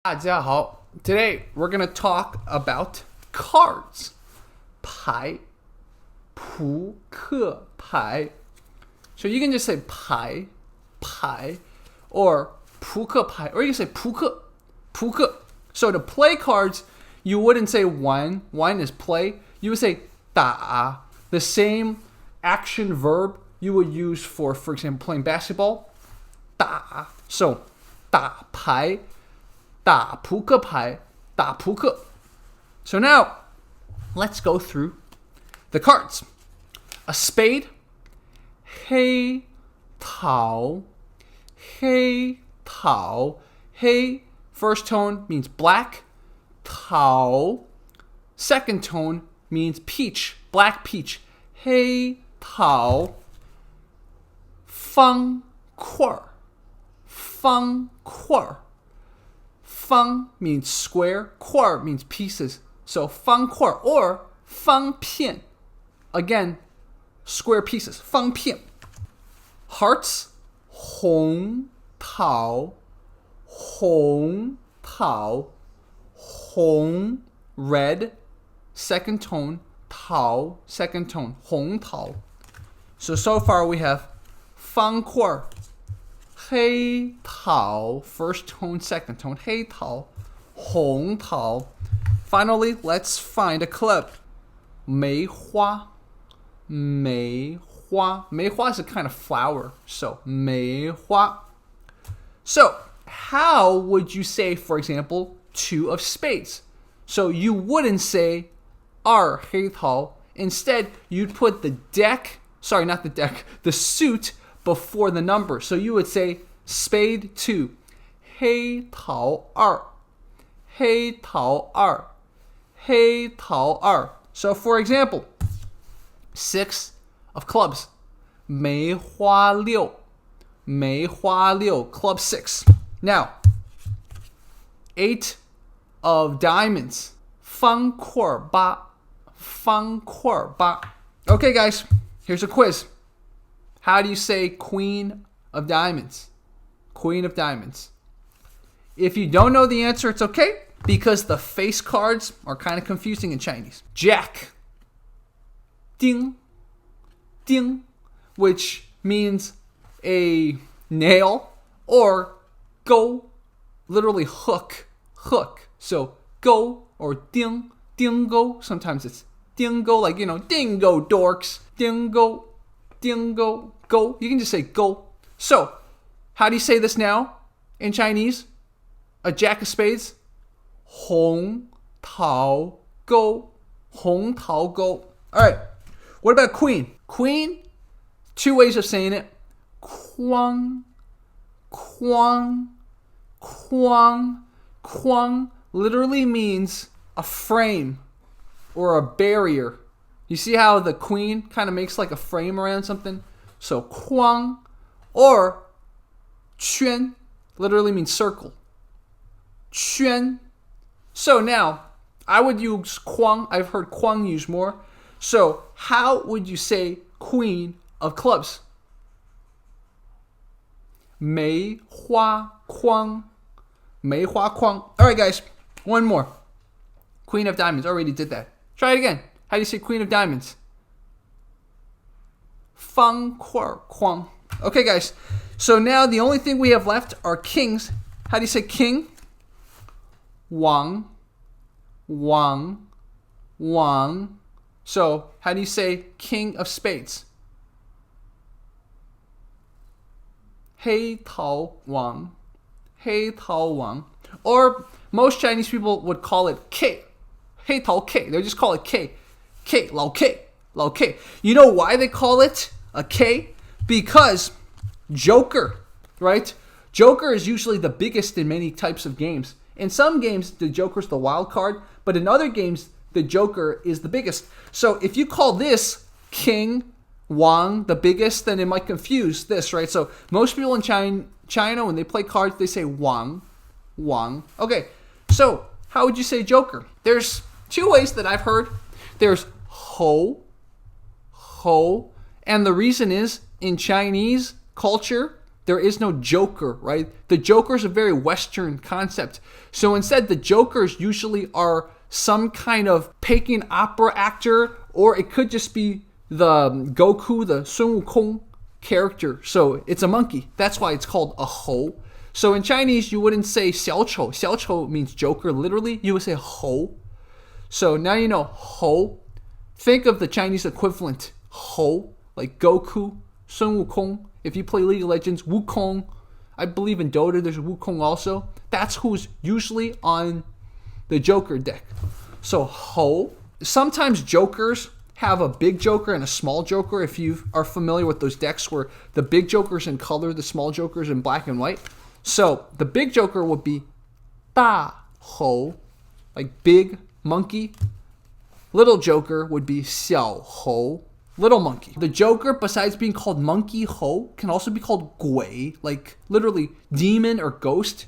大家好. Today we're going to talk about cards. 牌, 扑克牌. So you can just say 牌, 牌, or 扑克牌, or you can say 扑克, 扑克. So to play cards, you wouldn't say one is play. You would say 打, the same action verb you would use for example, playing basketball. 打. So 打牌, 打扑克牌, 打扑克. So now, let's go through the cards. A spade, 黑桃, 黑桃, 黑, first tone means black, 桃, second tone means peach, black peach, 黑桃, 方块, 方块. 方 means square, 块 means pieces. So 方块 or 方片. Again, square pieces. 方片. Hearts, 红桃, 红桃, 红 red, second tone, 桃 second tone, 红桃. So far we have 方块, 黑桃 first tone, second tone, 黑桃, 红桃. Finally, let's find a club. 梅花, 梅花. 梅花 is a kind of flower. So, 梅花. So, how would you say, for example, two of spades? So, you wouldn't say 二黑桃. Instead, you'd put the suit before the number. So you would say spade 2, 黑桃二, 黑桃二, 黑桃二. So for example, 6 of clubs, 梅花六, 梅花六, club 6. Now, 8 of diamonds, 方块八, 方块八. Okay guys, here's a quiz. How do you say queen of diamonds? Queen of diamonds. If you don't know the answer, it's okay, because the face cards are kind of confusing in Chinese. Jack. Ding. Ding. Which means a nail, or go, literally hook. Hook. So go or ding. Dingo. Sometimes it's dingo, like, dingo dorks. Dingo. Dingo. Go. You can just say go. So, how do you say this now in Chinese? A jack of spades. 红桃勾. 红桃勾. Alright. What about queen? Queen, 2 ways of saying it. 框. Kuang. Kuang. Kuang literally means a frame or a barrier. You see how the queen kind of makes like a frame around something? So, 框, or 圈, literally means circle. 圈. So now, I would use 框. I've heard 框 used more. So, how would you say queen of clubs? 梅花框. 梅花框. Alright guys, one more. Queen of diamonds, already did that. Try it again. How do you say queen of diamonds? 方块框. Okay, guys. So now the only thing we have left are kings. How do you say king? 王. Wang. Wang. So how do you say king of spades? 黑桃王. 黑桃王. Or most Chinese people would call it K. 黑桃 K. They just call it K. K, 老 K, 老 K. You know why they call it a K? Because Joker, right? Joker is usually the biggest in many types of games. In some games, the Joker's the wild card, but in other games, the Joker is the biggest. So if you call this King, Wang, the biggest, then it might confuse this, right? So most people in China, when they play cards, they say Wang, Wang. Okay, so how would you say Joker? There's 2 ways that I've heard. There's Ho, and the reason is in Chinese culture, There is no joker, right? The joker is a very Western concept. So instead, the jokers usually are some kind of Peking opera actor, or it could just be the Goku, the Sun Wukong character. So it's a monkey. That's why it's called a hou. So in Chinese, you wouldn't say xiao chou. Xiao chou means joker, literally. You would say hou. So now you know hou. Think of the Chinese equivalent, hou, like Goku, Sun Wukong. If you play League of Legends, Wukong. I believe in Dota, there's Wukong also. That's who's usually on the Joker deck. So hou. Sometimes Jokers have a big Joker and a small Joker. If you are familiar with those decks where the big Joker's in color, the small Joker's in black and white. So the big Joker would be da hou, like big monkey. Little Joker would be xiao hou, little monkey. The Joker, besides being called monkey hou, can also be called gui, like literally demon or ghost.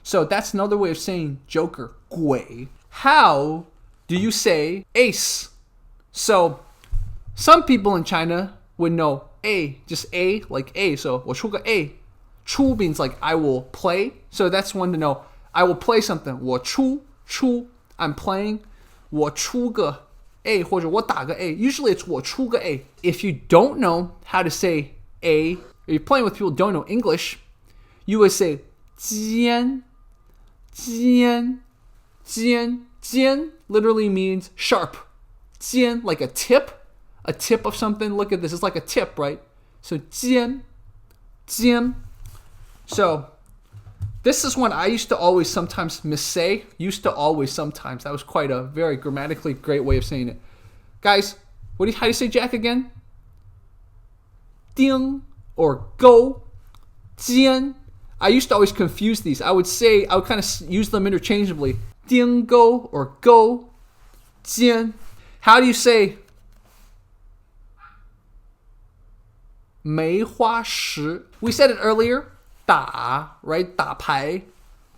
So that's another way of saying Joker, gui. How do you say ace? So some people in China would know A, just A, like A. So 我出个 A. 出 means like I will play. So that's one to know. I will play something. 我出 I'm playing. 我出个 A 或者我打个 A. Usually it's 我出个 A. If you don't know how to say A, or you're playing with people who don't know English, you would say 尖 literally means sharp. 尖, like a tip of something. Look at this. It's like a tip, right? So 尖. So this is one I used to always sometimes missay. That was quite a very grammatically great way of saying it. Guys, how do you say Jack again? Ding or go. 尖. I used to always confuse these. I would kind of use them interchangeably. Ding go or go. 尖. How do you say 梅花石? We said it earlier. 打, right? 打牌,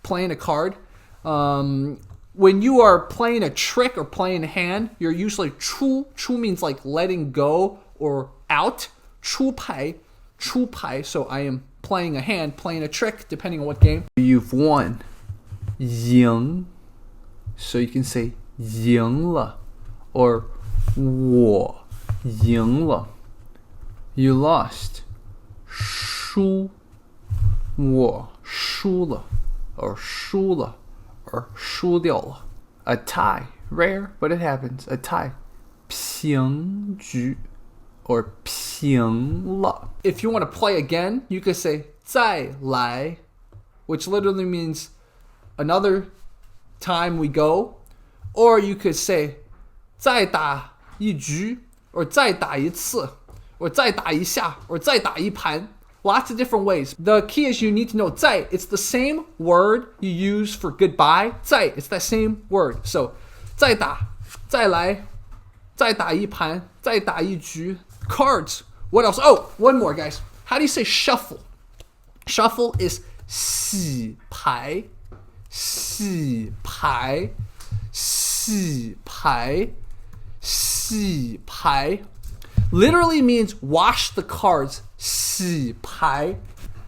playing a card. When you are playing a trick or playing a hand, you're usually 出. 出 means like letting go or out. 出牌. So I am playing a hand, playing a trick, depending on what game. You've won. 赢. So you can say 赢了. Or 我赢了. You lost. 输. 我输了 or 输了 or 输掉了. A tie. Rare, but it happens. A tie. 平局 or 平了. If you want to play again, you could say 再来, which literally means another time we go. Or you could say 再打一局 or 再打一次 or 再打一下 or 再打一盘. Lots of different ways. The key is you need to know 在. It's the same word you use for goodbye. 在. It's that same word. So 再打, 再来, 再打一盘, 再打一局. Cards. What else? Oh, one more, guys. How do you say shuffle? Shuffle is 洗牌. 洗牌. 洗牌. 洗牌. Literally means wash the cards. 洗牌.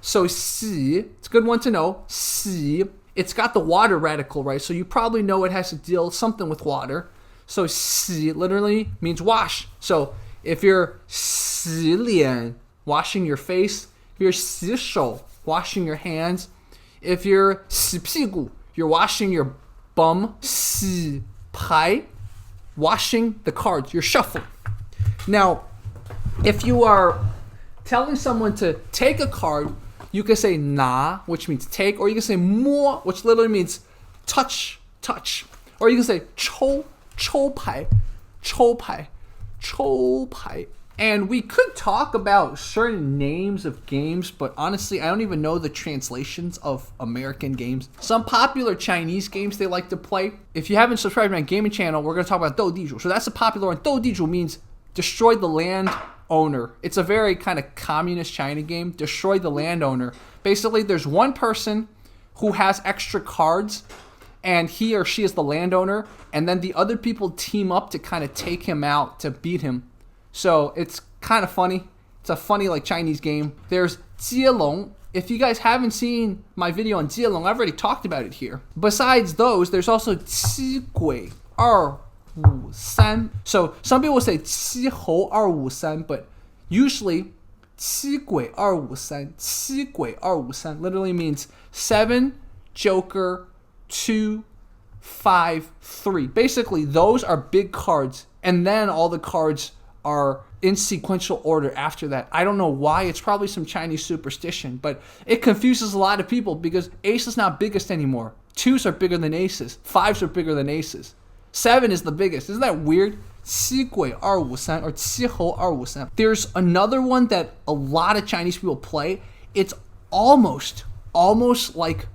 So 洗, it's a good one to know. 洗, it's got the water radical, right? So you probably know it has to deal something with water. So 洗 literally means wash. So if you're 洗脸, washing your face. If you're 洗手, washing your hands. If you're 洗屁股, you're washing your bum. 洗牌, washing the cards. You're shuffling. Now, if you are telling someone to take a card, you can say 拿, which means take, or you can say 摸, which literally means touch. Or you can say 抽牌. And we could talk about certain names of games, but honestly, I don't even know the translations of American games. Some popular Chinese games they like to play. If you haven't subscribed to my gaming channel, we're going to talk about 斗地主. So that's a popular one. 斗地主 means destroy the land owner. It's a very kind of communist China game. Destroy the landowner. Basically, there's one person who has extra cards, and he or she is the landowner, and then the other people team up to kind of take him out, to beat him. So it's kind of funny. It's a funny like Chinese game. There's 接龙 if you guys haven't seen my video on Jielong, I've already talked about it here. Besides those, there's also 七鬼二五三. So some people say 七猴二五三, but usually 七鬼二五三literally means 7, Joker, 2, 5, 3. Basically, those are big cards, and then all the cards are in sequential order after that. I don't know why. It's probably some Chinese superstition, but it confuses a lot of people because ace is not biggest anymore. 2s are bigger than aces. 5s are bigger than aces. 7 is the biggest. Isn't that weird? 七鬼二五三 or 七猴二五三. There's another one that a lot of Chinese people play. It's almost like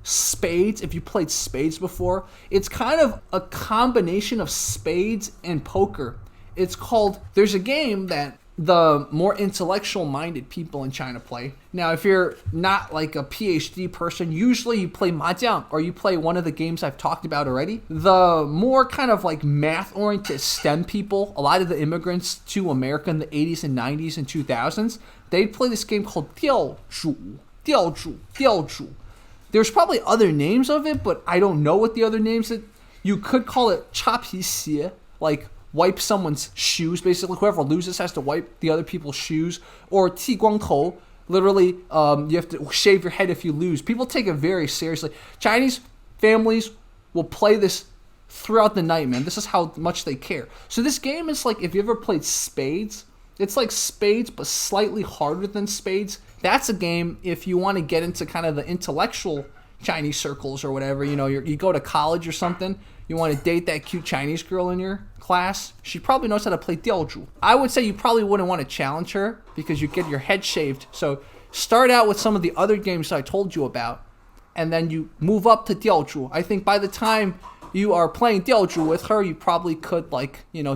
spades. If you played spades before, it's kind of a combination of spades and poker. It's called, there's a game that the more intellectual minded people in China play. Now, if you're not like a PhD person, usually you play mahjong or you play one of the games I've talked about already. The more kind of like math oriented STEM people, a lot of the immigrants to America in the 80s and 90s and 2000s, they'd play this game called 钓主. There's probably other names of it, but I don't know what the other names are. You could call it 擦皮鞋, like wipe someone's shoes. Basically, whoever loses has to wipe the other people's shoes. Or 剃光头, literally, you have to shave your head if you lose. People take it very seriously. Chinese families will play this throughout the night, man. This is how much they care. So this game is like, if you ever played spades, it's like spades, but slightly harder than spades. That's a game if you want to get into kind of the intellectual Chinese circles or whatever. You know, you go to college or something. You want to date that cute Chinese girl in your class. She probably knows how to play 钓主. I would say you probably wouldn't want to challenge her because you get your head shaved. So start out with some of the other games I told you about, and then you move up to 钓主. I think by the time you are playing 钓主 with her, you probably could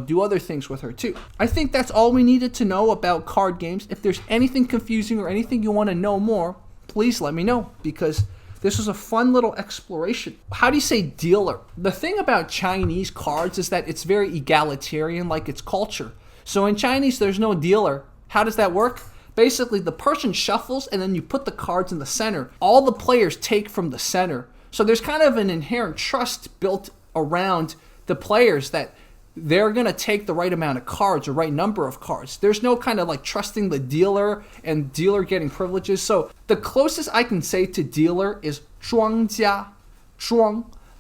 do other things with her too. I think that's all we needed to know about card games. If there's anything confusing or anything you want to know more, please let me know, because this was a fun little exploration. How do you say dealer? The thing about Chinese cards is that it's very egalitarian, like its culture. So in Chinese, there's no dealer. How does that work? Basically, the person shuffles and then you put the cards in the center. All the players take from the center. So there's kind of an inherent trust built around the players that they're going to take the right amount of cards or right number of cards. There's no kind of like trusting the dealer and dealer getting privileges. So the closest I can say to dealer is 庄家,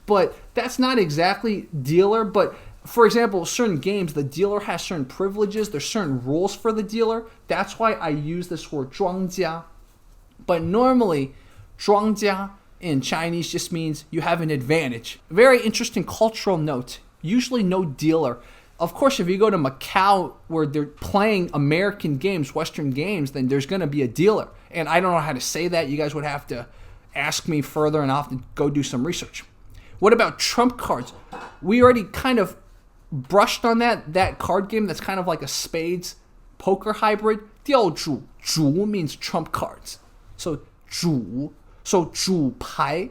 but that's not exactly dealer. But for example, certain games, the dealer has certain privileges. There's certain rules for the dealer. That's why I use this word 庄家. But normally, 庄家in Chinese just means you have an advantage. Very interesting cultural note. Usually no dealer. Of course, if you go to Macau where they're playing American games, Western games, then there's going to be a dealer. And I don't know how to say that. You guys would have to ask me further and I'll have to go do some research. What about trump cards? We already kind of brushed on that card game that's kind of like a spades poker hybrid. 钓主, 主 means trump cards. So 主. So 主牌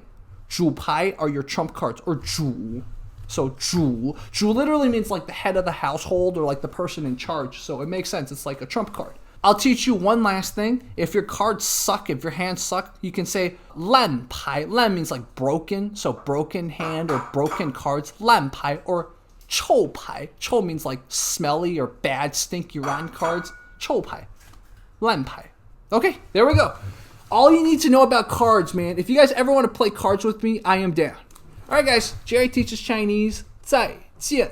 are your trump cards, or 主. So 主 literally means like the head of the household or like the person in charge. So it makes sense. It's like a trump card. I'll teach you one last thing. If your cards suck, if your hands suck, you can say 烂牌. 烂 means like broken, so broken hand or broken cards. 烂牌 or 臭牌. 臭 means like smelly or bad, stinky, rotten cards. 臭牌. 烂牌. Okay, there we go. All you need to know about cards, man. If you guys ever want to play cards with me, I am down. Alright guys, Jerry teaches Chinese. 再见.